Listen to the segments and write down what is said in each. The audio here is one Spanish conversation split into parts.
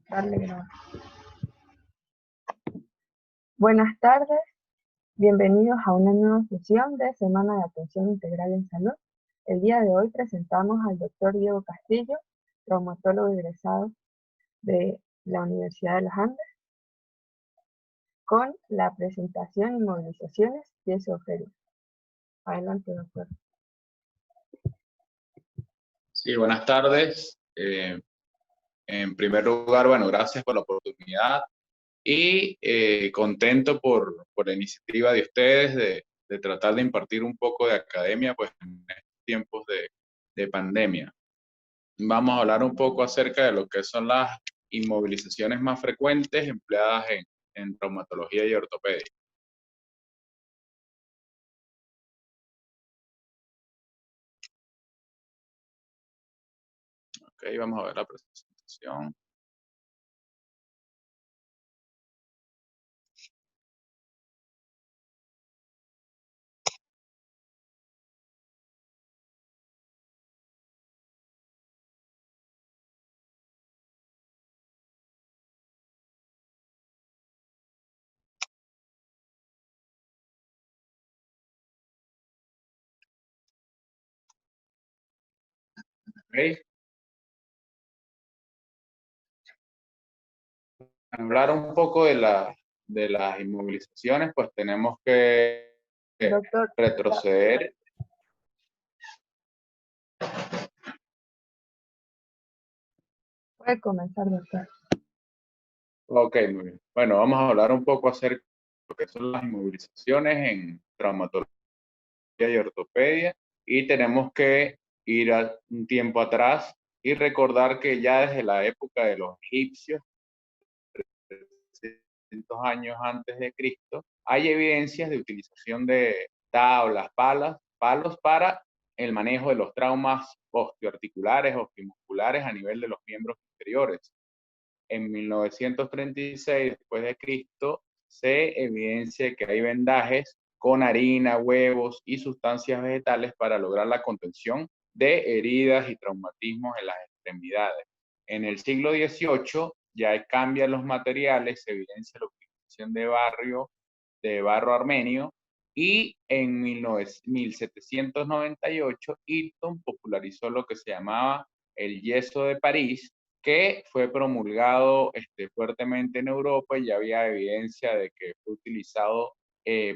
Darle grabar. Buenas tardes, bienvenidos a una nueva sesión de Semana de Atención Integral en Salud. El día de hoy presentamos al doctor Diego Castillo, traumatólogo egresado de la Universidad de los Andes, con la presentación y movilizaciones de esoférico. Adelante, doctor. Sí, buenas tardes. En primer lugar, bueno, gracias por la oportunidad y contento por la iniciativa de ustedes de tratar de impartir un poco de academia pues, en estos tiempos de pandemia. Vamos a hablar un poco acerca de lo que son las inmovilizaciones más frecuentes empleadas en traumatología y ortopedia. Ok, vamos a ver la presentación. Ok. Hablar un poco de las inmovilizaciones, pues tenemos que Doctor, retroceder. puede comenzar, doctor. Ok, muy bien. Bueno, vamos a hablar un poco acerca de lo que son las inmovilizaciones en traumatología y ortopedia. Y tenemos que ir a un tiempo atrás y recordar que ya desde la época de los egipcios, 300 años antes de Cristo, hay evidencias de utilización de tablas, palos para el manejo de los traumas osteoarticulares, osteomusculares a nivel de los miembros inferiores. En 1936 después de Cristo se evidencia que hay vendajes con harina, huevos y sustancias vegetales para lograr la contención de heridas y traumatismos en las extremidades. En el siglo XVIII ya cambian los materiales, se evidencia la utilización de barro armenio, y en 1798 Eaton popularizó lo que se llamaba el yeso de París, que fue promulgado fuertemente en Europa y ya había evidencia de que fue utilizado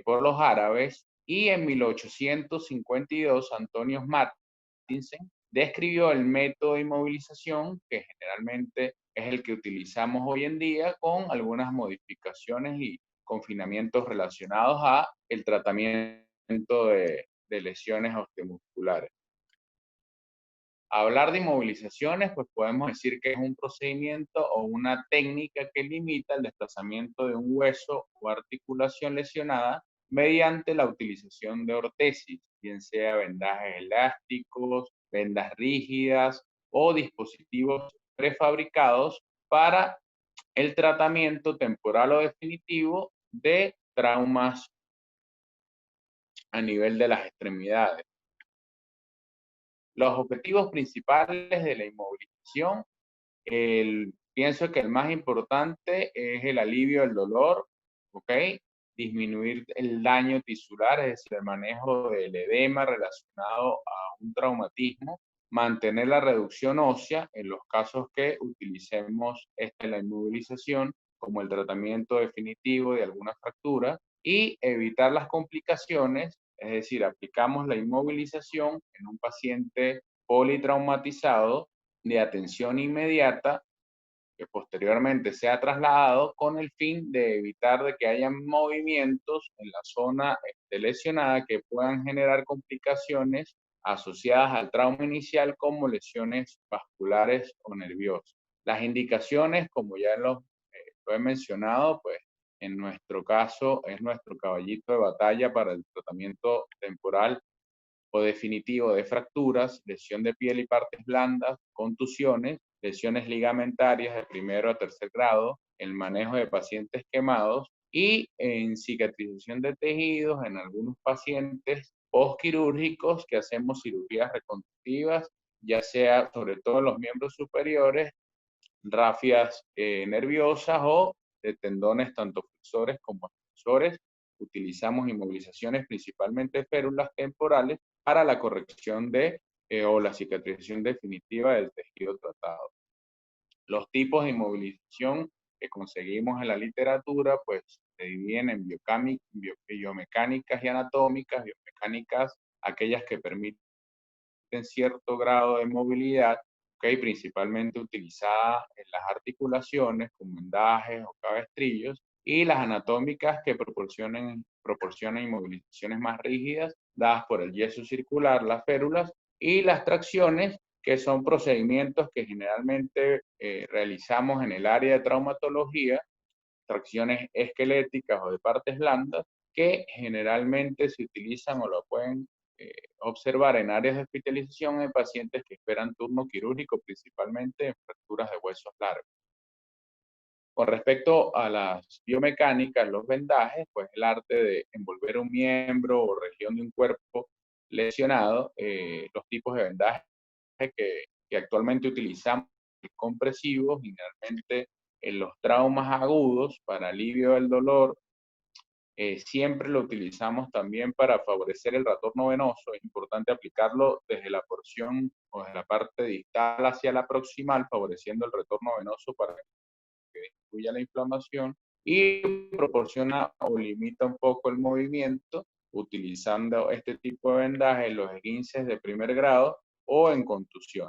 por los árabes. Y en 1852 Antonio Martinsen describió el método de inmovilización, que generalmente es el que utilizamos hoy en día, con algunas modificaciones y confinamientos relacionados a el tratamiento de lesiones osteomusculares. Hablar de inmovilizaciones, pues podemos decir que es un procedimiento o una técnica que limita el desplazamiento de un hueso o articulación lesionada mediante la utilización de ortesis, bien sea vendajes elásticos, vendas rígidas o dispositivos prefabricados para el tratamiento temporal o definitivo de traumas a nivel de las extremidades. Los objetivos principales de la inmovilización, pienso que el más importante es el alivio del dolor, ¿ok? Disminuir el daño tisular, es decir, el manejo del edema relacionado a un traumatismo, mantener la reducción ósea en los casos que utilicemos la inmovilización como el tratamiento definitivo de alguna fractura, y evitar las complicaciones, es decir, aplicamos la inmovilización en un paciente politraumatizado de atención inmediata que posteriormente sea trasladado con el fin de evitar de que haya movimientos en la zona lesionada que puedan generar complicaciones asociadas al trauma inicial como lesiones vasculares o nerviosas. Las indicaciones, como ya lo he mencionado, pues en nuestro caso es nuestro caballito de batalla para el tratamiento temporal o definitivo de fracturas, lesión de piel y partes blandas, contusiones, lesiones ligamentarias de primero a tercer grado, el manejo de pacientes quemados y en cicatrización de tejidos en algunos pacientes postquirúrgicos que hacemos cirugías reconstructivas, ya sea sobre todo en los miembros superiores, rafias nerviosas o de tendones tanto flexores como extensores. Utilizamos inmovilizaciones principalmente de férulas temporales para la corrección de o la cicatrización definitiva del tejido tratado. Los tipos de inmovilización que conseguimos en la literatura, pues se dividen en biomecánicas y anatómicas. Biomecánicas, aquellas que permiten cierto grado de movilidad, ¿okay? Principalmente utilizada en las articulaciones, como vendajes o cabestrillos, y las anatómicas que proporcionan inmovilizaciones más rígidas, dadas por el yeso circular, las férulas, y las tracciones, que son procedimientos que generalmente realizamos en el área de traumatología, tracciones esqueléticas o de partes blandas, que generalmente se utilizan o lo pueden observar en áreas de hospitalización en pacientes que esperan turno quirúrgico, principalmente en fracturas de huesos largos. Con respecto a las biomecánicas, los vendajes, pues el arte de envolver un miembro o región de un cuerpo lesionado, los tipos de vendajes que actualmente utilizamos, compresivos, generalmente en los traumas agudos para alivio del dolor. Siempre lo utilizamos también para favorecer el retorno venoso. Es importante aplicarlo desde la porción o desde la parte distal hacia la proximal, favoreciendo el retorno venoso para que disminuya la inflamación y proporciona o limita un poco el movimiento utilizando este tipo de vendaje en los esguinces de primer grado o en contusión.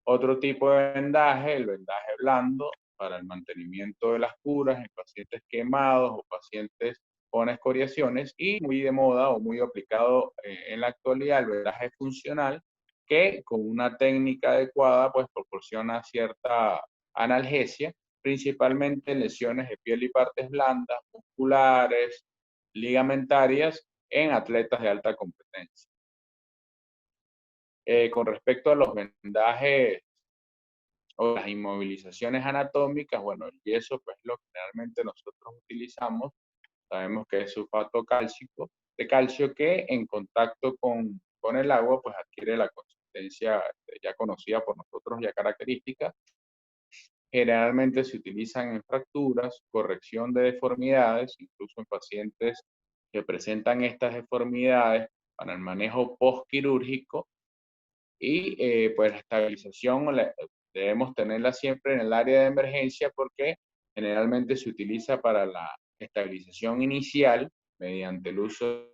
Otro tipo de vendaje, el vendaje blando, para el mantenimiento de las curas en pacientes quemados o pacientes con escoriaciones, y muy de moda o muy aplicado en la actualidad el vendaje funcional, que con una técnica adecuada pues proporciona cierta analgesia, principalmente en lesiones de piel y partes blandas, musculares, ligamentarias en atletas de alta competencia. Con respecto a los vendajes o las inmovilizaciones anatómicas, bueno, el yeso pues lo que generalmente nosotros utilizamos, sabemos que es sulfato cálcico, de calcio, que en contacto con el agua pues adquiere la consistencia ya conocida por nosotros, ya característica. Generalmente se utilizan en fracturas, corrección de deformidades, incluso en pacientes que presentan estas deformidades para el manejo postquirúrgico. Y pues la estabilización debemos tenerla siempre en el área de emergencia, porque generalmente se utiliza para la estabilización inicial mediante el uso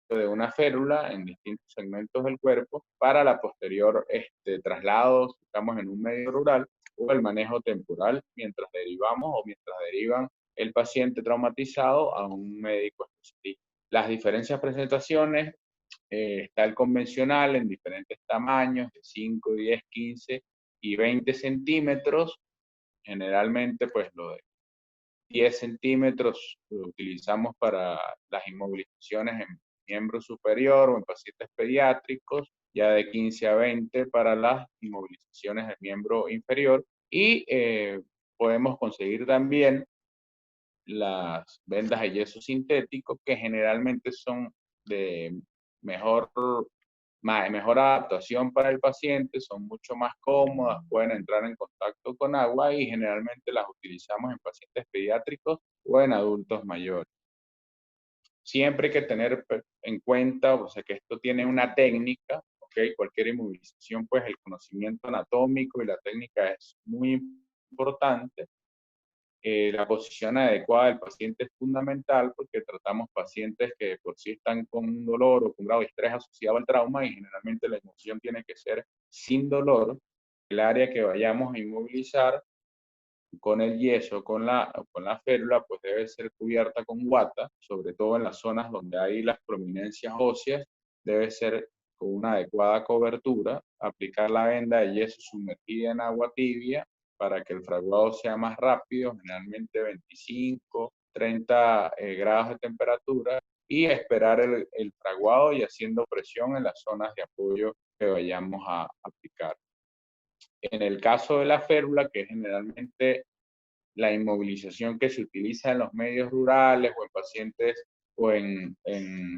de una férula en distintos segmentos del cuerpo, para la posterior traslado, si estamos en un medio rural, o el manejo temporal mientras derivamos o mientras derivan el paciente traumatizado a un médico especialista. Las diferentes presentaciones, está el convencional en diferentes tamaños, de 5, 10, 15 y 20 centímetros. Generalmente, pues lo de 10 centímetros lo utilizamos para las inmovilizaciones en miembro superior o en pacientes pediátricos, ya de 15 a 20 para las inmovilizaciones del miembro inferior. Y podemos conseguir también las vendas de yeso sintético, que generalmente son de mejor, mejor adaptación para el paciente, son mucho más cómodas, pueden entrar en contacto con agua y generalmente las utilizamos en pacientes pediátricos o en adultos mayores. Siempre hay que tener en cuenta, o sea, que esto tiene una técnica, ¿ok? Cualquier inmovilización, pues el conocimiento anatómico y la técnica es muy importante. La posición adecuada del paciente es fundamental, porque tratamos pacientes que por sí están con un dolor o con un grado de estrés asociado al trauma, y generalmente la inmovilización tiene que ser sin dolor. El área que vayamos a inmovilizar con el yeso, con la férula, pues debe ser cubierta con guata, sobre todo en las zonas donde hay las prominencias óseas, debe ser con una adecuada cobertura, aplicar la venda de yeso sumergida en agua tibia para que el fraguado sea más rápido, generalmente 25, 30 grados de temperatura, y esperar el fraguado y haciendo presión en las zonas de apoyo que vayamos a aplicar. En el caso de la férula, que es generalmente la inmovilización que se utiliza en los medios rurales o en pacientes o en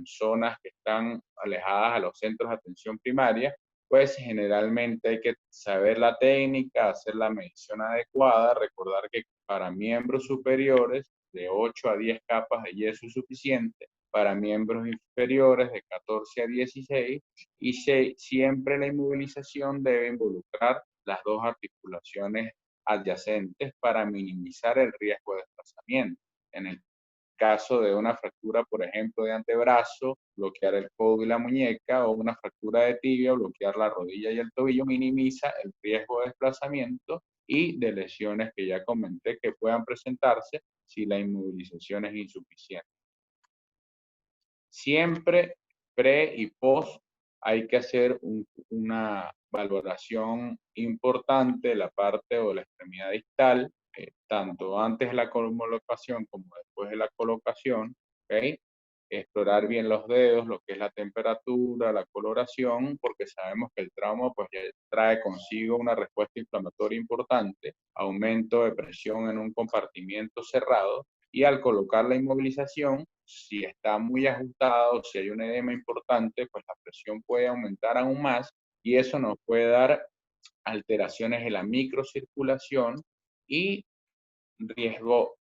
zonas que están alejadas a los centros de atención primaria, pues generalmente hay que saber la técnica, hacer la medición adecuada, recordar que para miembros superiores de 8 a 10 capas de yeso es suficiente, para miembros inferiores de 14 a 16, y siempre la inmovilización debe involucrar las dos articulaciones adyacentes para minimizar el riesgo de desplazamiento. En el caso de una fractura, por ejemplo, de antebrazo, bloquear el codo y la muñeca, o una fractura de tibia, bloquear la rodilla y el tobillo, minimiza el riesgo de desplazamiento y de lesiones que ya comenté que puedan presentarse si la inmovilización es insuficiente. Siempre pre y post hay que hacer una valoración importante de la parte o la extremidad distal, tanto antes de la colocación como después de la colocación, ¿ok? Explorar bien los dedos, lo que es la temperatura, la coloración, porque sabemos que el trauma pues ya trae consigo una respuesta inflamatoria importante, aumento de presión en un compartimiento cerrado, y al colocar la inmovilización, si está muy ajustado, si hay un edema importante, pues la presión puede aumentar aún más, y eso nos puede dar alteraciones en la microcirculación y riesgo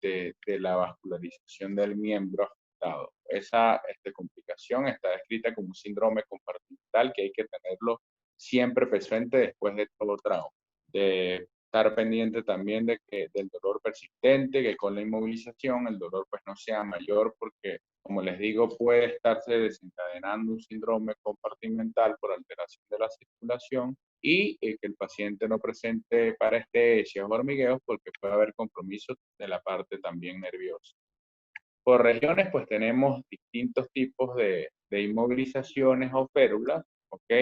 de la vascularización del miembro afectado. Esa complicación está descrita como un síndrome compartimental que hay que tenerlo siempre presente después de todo trauma. De estar pendiente también del dolor persistente, que con la inmovilización el dolor pues no sea mayor, porque como les digo, puede estarse desencadenando un síndrome compartimental por alteración de la circulación, y que el paciente no presente parestesias o hormigueos, porque puede haber compromiso de la parte también nerviosa. Por regiones, pues tenemos distintos tipos de inmovilizaciones o férulas, ¿ok?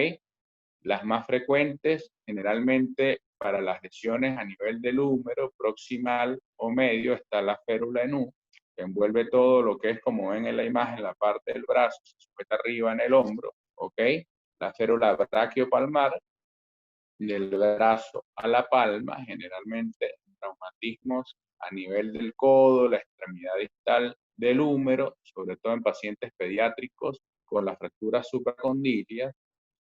Las más frecuentes, generalmente para las lesiones a nivel del húmero, proximal o medio, está la férula en U, que envuelve todo lo que es, como ven en la imagen, la parte del brazo, se sujeta arriba en el hombro, ¿ok? La férula brachiopalmar, del brazo a la palma, generalmente traumatismos a nivel del codo, la extremidad distal del húmero, sobre todo en pacientes pediátricos con las fracturas supracondilias.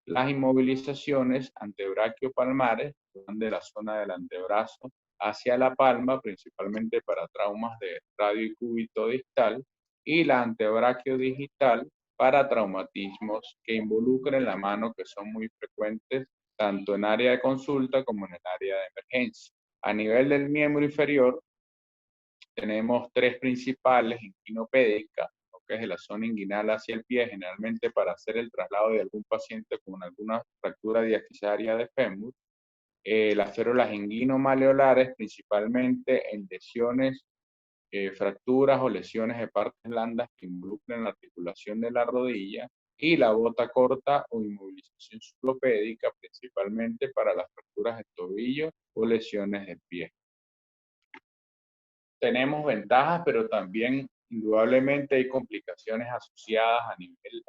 Las inmovilizaciones antebrachiopalmares van de la zona del antebrazo hacia la palma, principalmente para traumas de radio y cúbito distal, y la antebrachiodigital para traumatismos que involucren la mano, que son muy frecuentes tanto en área de consulta como en el área de emergencia. A nivel del miembro inferior, tenemos tres principales: inguinopédica, que es de la zona inguinal hacia el pie, generalmente para hacer el traslado de algún paciente con alguna fractura diastisaria de fémur. Las férulas inguinomaleolares, principalmente en lesiones, fracturas o lesiones de partes blandas que involucran la articulación de la rodilla. Y la bota corta o inmovilización ciclopédica, principalmente para las fracturas de tobillo o lesiones de pie. Tenemos ventajas, pero también indudablemente hay complicaciones asociadas a nivel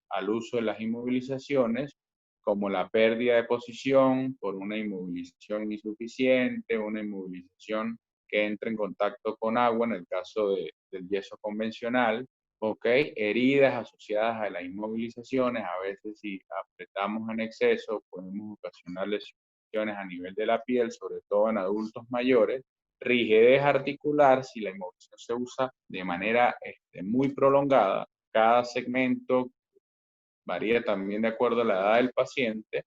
al uso de las inmovilizaciones, como la pérdida de posición por una inmovilización insuficiente, una inmovilización que entra en contacto con agua en el caso del yeso convencional, ¿ok? Heridas asociadas a las inmovilizaciones, a veces si apretamos en exceso podemos ocasionar lesiones a nivel de la piel, sobre todo en adultos mayores. Rigidez articular, si la inmovilización se usa de manera muy prolongada, cada segmento varía también de acuerdo a la edad del paciente,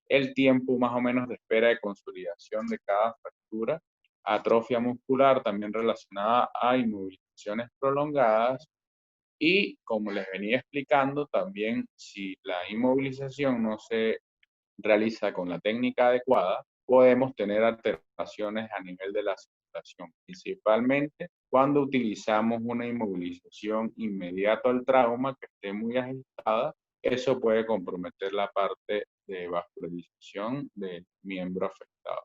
el tiempo más o menos de espera de consolidación de cada fractura, atrofia muscular también relacionada a inmovilizaciones prolongadas, y como les venía explicando, también si la inmovilización no se realiza con la técnica adecuada, podemos tener alteraciones a nivel de la circulación, principalmente cuando utilizamos una inmovilización inmediata al trauma que esté muy ajustada. Eso puede comprometer la parte de vascularización del miembro afectado.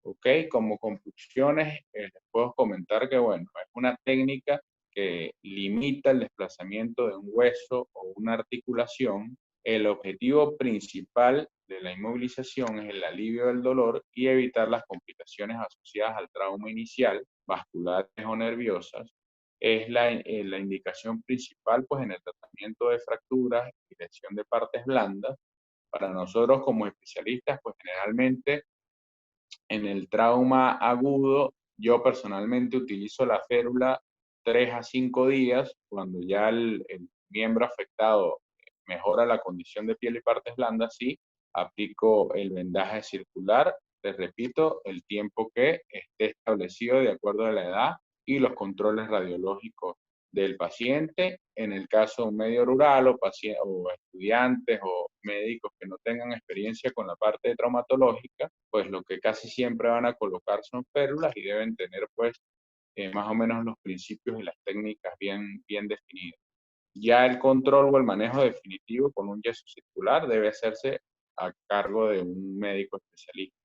¿Ok? Como conclusiones, les puedo comentar que, bueno, es una técnica que limita el desplazamiento de un hueso o una articulación. El objetivo principal de la inmovilización es el alivio del dolor y evitar las complicaciones asociadas al trauma inicial, vasculares o nerviosas. Es la indicación principal, pues, en el tratamiento de fracturas y lesión de partes blandas. Para nosotros como especialistas, pues generalmente en el trauma agudo, yo personalmente utilizo la férula 3 a 5 días, cuando ya el miembro afectado mejora la condición de piel y partes blandas, sí, aplico el vendaje circular, les repito, el tiempo que esté establecido de acuerdo a la edad y los controles radiológicos del paciente. En el caso de un medio rural o estudiantes o médicos que no tengan experiencia con la parte traumatológica, pues lo que casi siempre van a colocar son férulas y deben tener pues más o menos los principios y las técnicas bien definidas. Ya el control o el manejo definitivo con un yeso circular debe hacerse a cargo de un médico especialista.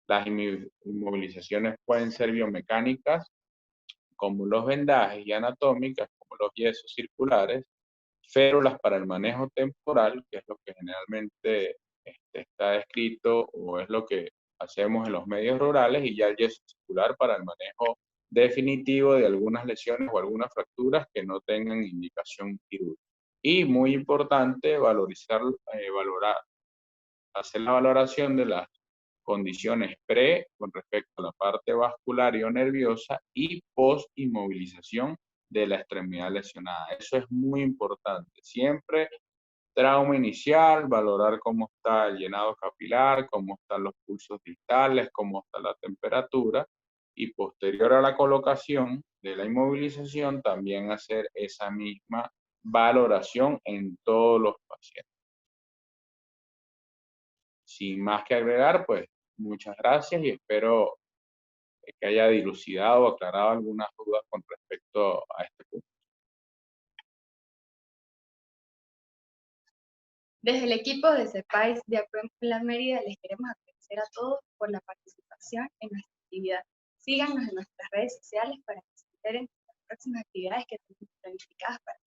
Las inmovilizaciones pueden ser biomecánicas, como los vendajes, y anatómicas, como los yesos circulares, férulas para el manejo temporal, que es lo que generalmente está escrito o es lo que hacemos en los medios rurales, y ya el yeso circular para el manejo definitivo de algunas lesiones o algunas fracturas que no tengan indicación quirúrgica. Y muy importante, valorar, hacer la valoración de las condiciones pre con respecto a la parte vascular y o nerviosa y post inmovilización de la extremidad lesionada. Eso es muy importante. Siempre trauma inicial, valorar cómo está el llenado capilar, cómo están los pulsos distales, cómo está la temperatura, y posterior a la colocación de la inmovilización también hacer esa misma valoración en todos los pacientes. Sin más que agregar, pues muchas gracias y espero que haya dilucidado o aclarado algunas dudas con respecto a este punto. Desde el equipo de CEPAIS de Acuempla Mérida les queremos agradecer a todos por la participación en nuestra actividad. Síganos en nuestras redes sociales para que se enteren de las próximas actividades que tenemos planificadas para